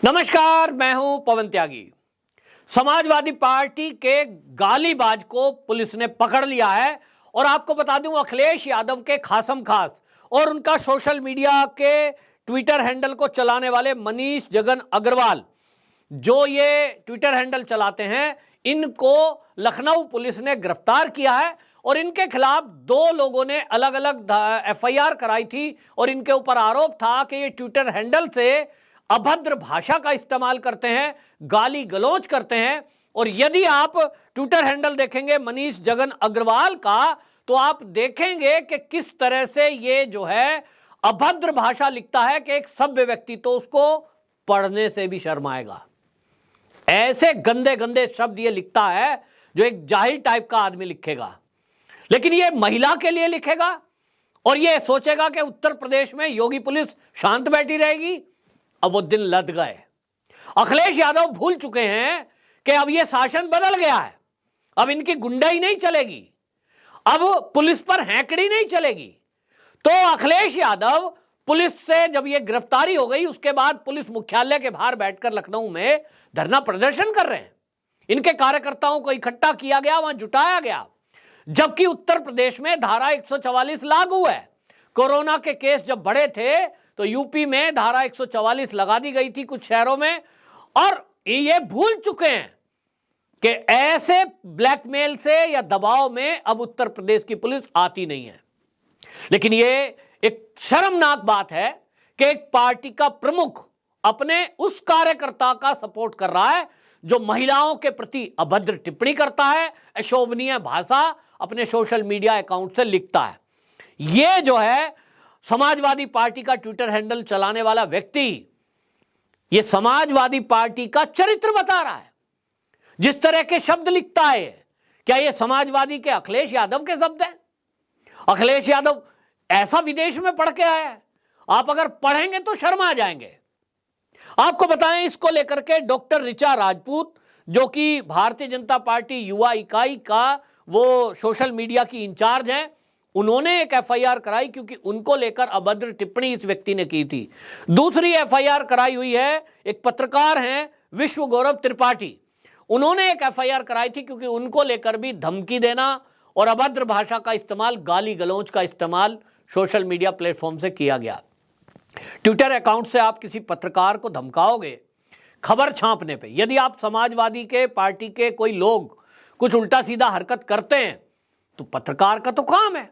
नमस्कार, मैं हूं पवन त्यागी। समाजवादी पार्टी के गालीबाज को पुलिस ने पकड़ लिया है और आपको बता दूं अखिलेश यादव के खासम खास और उनका सोशल मीडिया के ट्विटर हैंडल को चलाने वाले मनीष जगन अग्रवाल, जो ये ट्विटर हैंडल चलाते हैं, इनको लखनऊ पुलिस ने गिरफ्तार किया है और इनके खिलाफ दो लोगों ने अलग अलग एफआईआर कराई थी और इनके ऊपर आरोप था कि ये ट्विटर हैंडल से अभद्र भाषा का इस्तेमाल करते हैं, गाली गलौज करते हैं। और यदि आप ट्विटर हैंडल देखेंगे मनीष जगन अग्रवाल का, तो आप देखेंगे कि किस तरह से ये जो है अभद्र भाषा लिखता है कि एक सभ्य व्यक्ति तो उसको पढ़ने से भी शर्म आएगा। ऐसे गंदे गंदे शब्द ये लिखता है जो एक जाहिल टाइप का आदमी लिखेगा, लेकिन ये महिला के लिए लिखेगा और ये सोचेगा कि उत्तर प्रदेश में योगी पुलिस शांत बैठी रहेगी। अब वो दिन लद गए। अखिलेश यादव भूल चुके हैं कि अब ये शासन बदल गया है, अब इनकी गुंडाई नहीं चलेगी, अब पुलिस पर हैंकड़ी नहीं चलेगी। तो अखिलेश यादव पुलिस से जब ये गिरफ्तारी हो गई, उसके बाद पुलिस मुख्यालय के बाहर बैठकर लखनऊ में धरना प्रदर्शन कर रहे हैं। इनके कार्यकर्ताओं को इकट्ठा किया गया, वहां जुटाया गया, जबकि उत्तर प्रदेश में धारा 144 लागू है। कोरोना के केस जब बढ़े थे तो यूपी में धारा 144 लगा दी गई थी कुछ शहरों में, और ये भूल चुके हैं कि ऐसे ब्लैकमेल से या दबाव में अब उत्तर प्रदेश की पुलिस आती नहीं है। लेकिन ये एक शर्मनाक बात है कि एक पार्टी का प्रमुख अपने उस कार्यकर्ता का सपोर्ट कर रहा है जो महिलाओं के प्रति अभद्र टिप्पणी करता है, अशोभनीय भाषा अपने सोशल मीडिया अकाउंट से लिखता है। ये जो है समाजवादी पार्टी का ट्विटर हैंडल चलाने वाला व्यक्ति, ये समाजवादी पार्टी का चरित्र बता रहा है। जिस तरह के शब्द लिखता है, क्या ये समाजवादी के अखिलेश यादव के शब्द हैं? अखिलेश यादव ऐसा विदेश में पढ़ के आया है, आप अगर पढ़ेंगे तो शर्मा जाएंगे। आपको बताएं, इसको लेकर के डॉक्टर ऋचा राजपूत, जो कि भारतीय जनता पार्टी युवा इकाई का वो सोशल मीडिया की इंचार्ज हैं, उन्होंने एक एफआईआर कराई क्योंकि उनको लेकर अभद्र टिप्पणी इस व्यक्ति ने की थी। दूसरी एफआईआर कराई हुई है, एक पत्रकार हैं विश्व गौरव त्रिपाठी, उन्होंने एक एफआईआर कराई थी क्योंकि उनको लेकर भी धमकी देना और अभद्र भाषा का इस्तेमाल, गाली गलौज का इस्तेमाल सोशल मीडिया प्लेटफॉर्म से किया गया। ट्विटर अकाउंट से आप किसी पत्रकार को धमकाओगे खबर छापने पे, यदि आप समाजवादी के पार्टी के कोई लोग कुछ उल्टा सीधा हरकत करते हैं तो पत्रकार का तो काम है,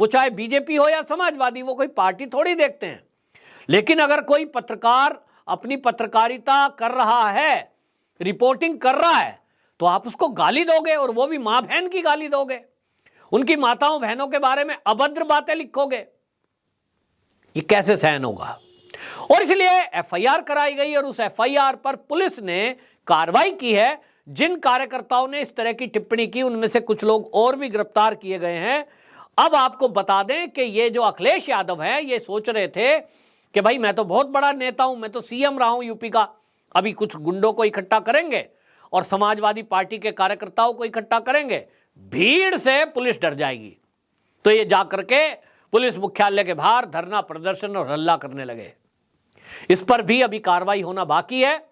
वो चाहे बीजेपी हो या समाजवादी, वो कोई पार्टी थोड़ी देखते हैं। लेकिन अगर कोई पत्रकार अपनी पत्रकारिता कर रहा है, रिपोर्टिंग कर रहा है, तो आप उसको गाली दोगे, और वो भी मां बहन की गाली दोगे, उनकी माताओं बहनों के बारे में अभद्र बातें लिखोगे, ये कैसे सहन होगा? और इसलिए एफआईआर कराई गई और उस एफआईआर पर पुलिस ने कार्रवाई की है। जिन कार्यकर्ताओं ने इस तरह की टिप्पणी की, उनमें से कुछ लोग और भी गिरफ्तार किए गए हैं। अब आपको बता दें कि ये जो अखिलेश यादव है, ये सोच रहे थे कि भाई मैं तो बहुत बड़ा नेता हूं, मैं तो सीएम रहा हूं यूपी का, अभी कुछ गुंडों को इकट्ठा करेंगे और समाजवादी पार्टी के कार्यकर्ताओं को इकट्ठा करेंगे, भीड़ से पुलिस डर जाएगी। तो ये जाकर के पुलिस मुख्यालय के बाहर धरना प्रदर्शन और हल्ला करने लगे। इस पर भी अभी कार्रवाई होना बाकी है।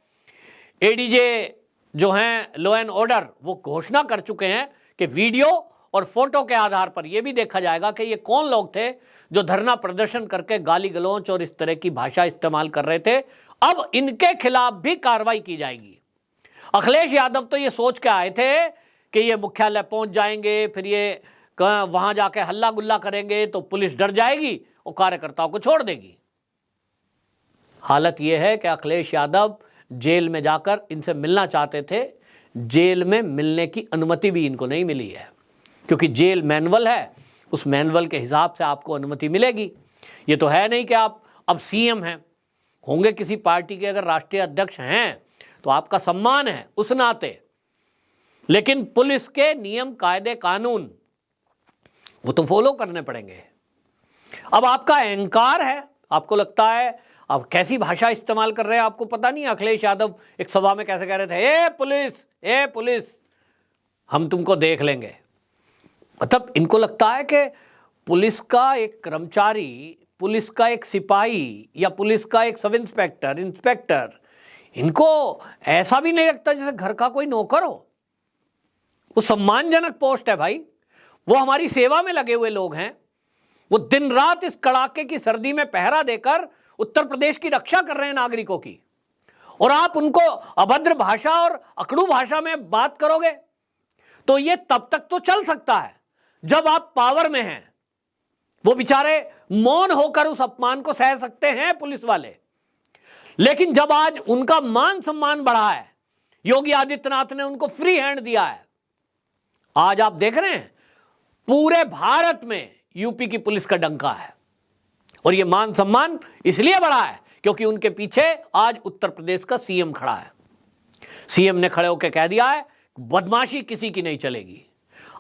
एडीजे जो हैं लॉ एंड ऑर्डर, वो घोषणा कर चुके हैं कि वीडियो और फोटो के आधार पर यह भी देखा जाएगा कि ये कौन लोग थे जो धरना प्रदर्शन करके गाली गलौच और इस तरह की भाषा इस्तेमाल कर रहे थे। अब इनके खिलाफ भी कार्रवाई की जाएगी। अखिलेश यादव तो ये सोच के आए थे कि ये मुख्यालय पहुंच जाएंगे, फिर ये वहां जाके हल्ला गुल्ला करेंगे तो पुलिस डर जाएगी और कार्यकर्ताओं को छोड़ देगी। हालत यह है कि अखिलेश यादव जेल में जाकर इनसे मिलना चाहते थे, जेल में मिलने की अनुमति भी इनको नहीं मिली है, क्योंकि जेल मैनुअल है, उस मैनुअल के हिसाब से आपको अनुमति मिलेगी। ये तो है नहीं कि आप अब सीएम हैं, होंगे किसी पार्टी के अगर राष्ट्रीय अध्यक्ष हैं तो आपका सम्मान है उस नाते, लेकिन पुलिस के नियम कायदे कानून वो तो फॉलो करने पड़ेंगे। अब आपका अहंकार है, आपको लगता है अब कैसी भाषा इस्तेमाल कर रहे हैं आपको पता नहीं। अखिलेश यादव एक सभा में कैसे कह रहे थे, ए पुलिस हम तुमको देख लेंगे। मतलब इनको लगता है कि पुलिस का एक कर्मचारी, पुलिस का एक सिपाही या पुलिस का एक सब इंस्पेक्टर, इनको ऐसा भी नहीं लगता जैसे घर का कोई नौकर हो। वो सम्मानजनक पोस्ट है भाई, वो हमारी सेवा में लगे हुए लोग हैं। वो दिन रात इस कड़ाके की सर्दी में पहरा देकर उत्तर प्रदेश की रक्षा कर रहे हैं नागरिकों की, और आप उनको अभद्र भाषा और अकड़ू भाषा में बात करोगे तो ये तब तक तो चल सकता है जब आप पावर में हैं। वो बेचारे मौन होकर उस अपमान को सह सकते हैं पुलिस वाले, लेकिन जब आज उनका मान सम्मान बढ़ा है, योगी आदित्यनाथ ने उनको फ्री हैंड दिया है, आज आप देख रहे हैं पूरे भारत में यूपी की पुलिस का डंका है। और ये मान सम्मान इसलिए बढ़ा है क्योंकि उनके पीछे आज उत्तर प्रदेश का सीएम खड़ा है। सीएम ने खड़े होकर कह दिया है बदमाशी किसी की नहीं चलेगी।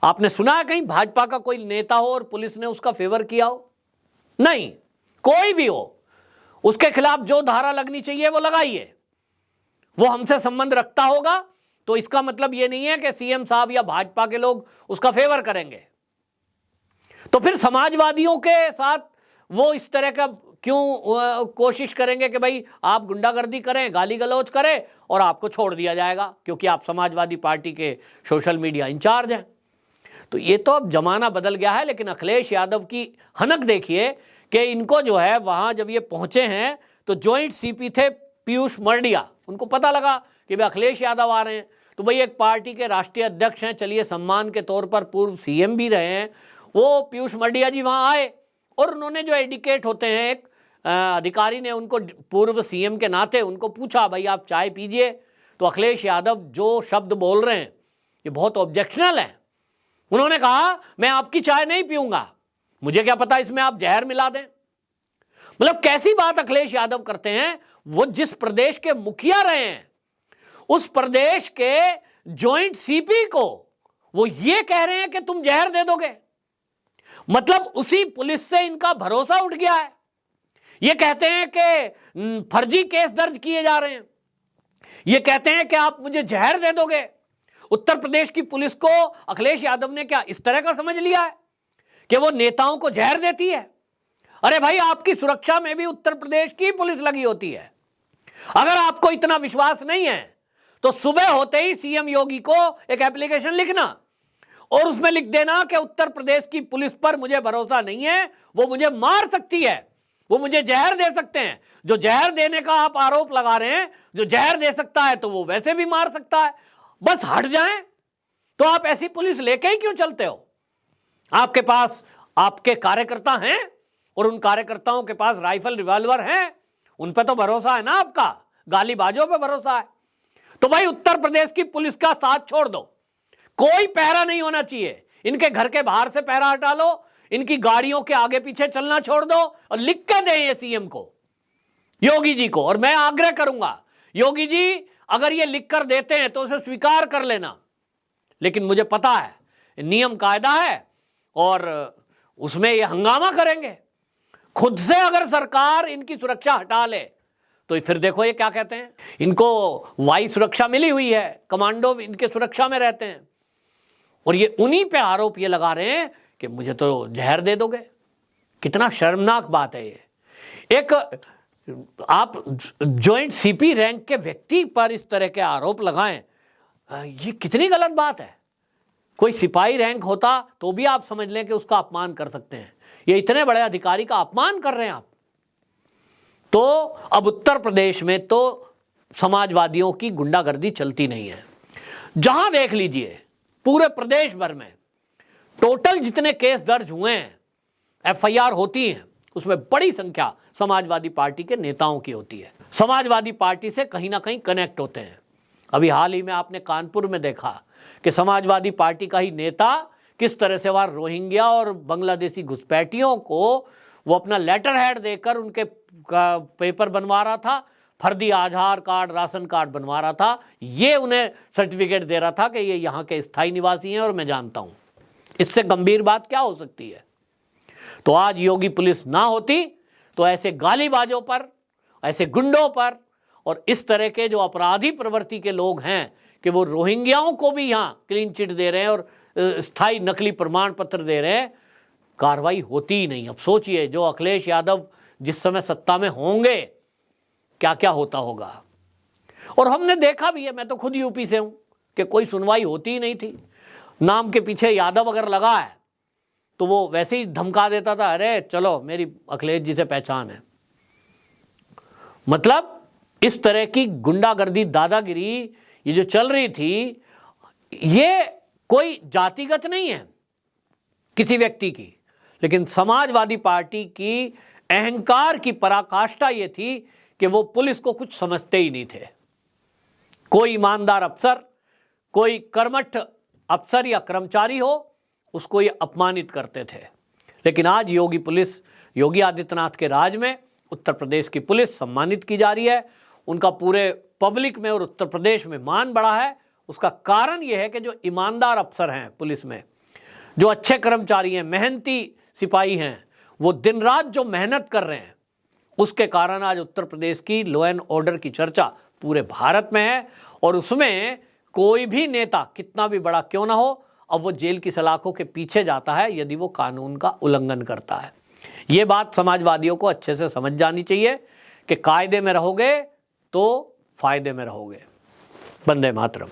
आपने सुना है कहीं भाजपा का कोई नेता हो और पुलिस ने उसका फेवर किया हो? नहीं, कोई भी हो उसके खिलाफ जो धारा लगनी चाहिए वो लगाइए। वो हमसे संबंध रखता होगा तो इसका मतलब ये नहीं है कि सीएम साहब या भाजपा के लोग उसका फेवर करेंगे। तो फिर समाजवादियों के साथ वो इस तरह का क्यों कोशिश करेंगे कि भाई आप गुंडागर्दी करें, गाली गलौज करें और आपको छोड़ दिया जाएगा क्योंकि आप समाजवादी पार्टी के सोशल मीडिया इंचार्ज हैं। तो ये तो अब जमाना बदल गया है। लेकिन अखिलेश यादव की हनक देखिए कि इनको जो है वहां जब ये पहुंचे हैं तो ज्वाइंट सीपी थे पीयूष मरडिया, उनको पता लगा कि भाई अखिलेश यादव आ रहे हैं, तो भाई एक पार्टी के राष्ट्रीय अध्यक्ष हैं, चलिए सम्मान के तौर पर पूर्व सीएम भी रहे हैं, वो पीयूष मरडिया जी वहां आए और उन्होंने जो एडिकेट होते हैं एक अधिकारी ने उनको पूर्व सीएम के नाते उनको पूछा भाई आप चाय पीजिए। तो अखिलेश यादव जो शब्द बोल रहे हैं ये बहुत ऑब्जेक्शनल है। उन्होंने कहा मैं आपकी चाय नहीं पीऊंगा, मुझे क्या पता इसमें आप जहर मिला दें। मतलब कैसी बात अखिलेश यादव करते हैं। वो जिस प्रदेश के मुखिया रहे हैं उस प्रदेश के ज्वाइंट सीपी को वो ये कह रहे हैं कि तुम जहर दे दोगे। मतलब उसी पुलिस से इनका भरोसा उठ गया है। ये कहते हैं कि फर्जी केस दर्ज किए जा रहे हैं, ये कहते हैं कि आप मुझे जहर दे दोगे। उत्तर प्रदेश की पुलिस को अखिलेश यादव ने क्या इस तरह का समझ लिया है कि वो नेताओं को जहर देती है? अरे भाई आपकी सुरक्षा में भी उत्तर प्रदेश की पुलिस लगी होती है। अगर आपको इतना विश्वास नहीं है तो सुबह होते ही सीएम योगी को एक एप्लीकेशन लिखना और उसमें लिख देना कि उत्तर प्रदेश की पुलिस पर मुझे भरोसा नहीं है, वो मुझे मार सकती है, वो मुझे जहर दे सकते हैं। जो जहर देने का आप आरोप लगा रहे हैं, जो जहर दे सकता है तो वो वैसे भी मार सकता है, बस हट जाएं। तो आप ऐसी पुलिस लेके ही क्यों चलते हो? आपके पास आपके कार्यकर्ता हैं और उन कार्यकर्ताओं के पास राइफल रिवॉल्वर हैं, उन पर तो भरोसा है ना आपका, गालीबाजों पर भरोसा है। तो भाई उत्तर प्रदेश की पुलिस का साथ छोड़ दो, कोई पहरा नहीं होना चाहिए। इनके घर के बाहर से पहरा हटा लो, इनकी गाड़ियों के आगे पीछे चलना छोड़ दो और लिख के दें ये सीएम को, योगी जी को। और मैं आग्रह करूंगा योगी जी अगर ये लिख कर देते हैं तो उसे स्वीकार कर लेना। लेकिन मुझे पता है नियम कायदा है और उसमें ये हंगामा करेंगे। खुद से अगर सरकार इनकी सुरक्षा हटा ले तो फिर देखो ये क्या कहते हैं। इनको वायु सुरक्षा मिली हुई है, कमांडो इनके सुरक्षा में रहते हैं और ये उन्हीं पे आरोप ये लगा रहे हैं कि मुझे तो जहर दे दोगे। कितना शर्मनाक बात है ये। एक आप ज्वाइंट सीपी रैंक के व्यक्ति पर इस तरह के आरोप लगाएं, ये कितनी गलत बात है। कोई सिपाही रैंक होता तो भी आप समझ लें कि उसका अपमान कर सकते हैं, ये इतने बड़े अधिकारी का अपमान कर रहे हैं आप। तो अब उत्तर प्रदेश में तो समाजवादियों की गुंडागर्दी चलती नहीं है। जहां देख लीजिए पूरे प्रदेश भर में टोटल जितने केस दर्ज हुए हैं, एफआईआर होती हैं, उसमें बड़ी संख्या समाजवादी पार्टी के नेताओं की होती है। समाजवादी पार्टी से कहीं ना कहीं कनेक्ट होते हैं। अभी हाल ही में आपने कानपुर में देखा कि समाजवादी पार्टी का ही नेता किस तरह से वहां रोहिंग्या और बांग्लादेशी घुसपैठियों को वो अपना लेटर हेड देकर उनके पेपर बनवा रहा था, फर्जी आधार कार्ड, राशन कार्ड बनवा रहा था, ये उन्हें सर्टिफिकेट दे रहा था कि ये यहाँ के स्थायी निवासी हैं और मैं जानता हूँ। इससे गंभीर बात क्या हो सकती है? तो आज योगी पुलिस ना होती तो ऐसे गालीबाजों पर, ऐसे गुंडों पर और इस तरह के जो अपराधी प्रवृत्ति के लोग हैं कि वो रोहिंग्याओं को भी यहाँ क्लीन चिट दे रहे हैं और स्थायी नकली प्रमाण पत्र दे रहे हैं, कार्रवाई होती ही नहीं। अब सोचिए जो अखिलेश यादव जिस समय सत्ता में होंगे क्या क्या होता होगा। और हमने देखा भी है, मैं तो खुद यूपी से हूं, कि कोई सुनवाई होती ही नहीं थी। नाम के पीछे यादव अगर लगा है तो वो वैसे ही धमका देता था, अरे चलो मेरी अखिलेश जी से पहचान है। मतलब इस तरह की गुंडागर्दी, दादागिरी ये जो चल रही थी, ये कोई जातिगत नहीं है किसी व्यक्ति की, लेकिन समाजवादी पार्टी की अहंकार की पराकाष्ठा ये थी कि वो पुलिस को कुछ समझते ही नहीं थे। कोई ईमानदार अफसर, कोई कर्मठ अफसर या कर्मचारी हो, उसको ये अपमानित करते थे। लेकिन आज योगी आदित्यनाथ के राज में उत्तर प्रदेश की पुलिस सम्मानित की जा रही है, उनका पूरे पब्लिक में और उत्तर प्रदेश में मान बढ़ा है। उसका कारण यह है कि जो ईमानदार अफसर हैं पुलिस में, जो अच्छे कर्मचारी हैं, मेहनती सिपाही हैं, वो दिन रात जो मेहनत कर रहे हैं, उसके कारण आज उत्तर प्रदेश की लॉ एंड ऑर्डर की चर्चा पूरे भारत में है। और उसमें कोई भी नेता कितना भी बड़ा क्यों ना हो, अब वो जेल की सलाखों के पीछे जाता है यदि वो कानून का उल्लंघन करता है। ये बात समाजवादियों को अच्छे से समझ जानी चाहिए कि कायदे में रहोगे तो फायदे में रहोगे। वंदे मातरम।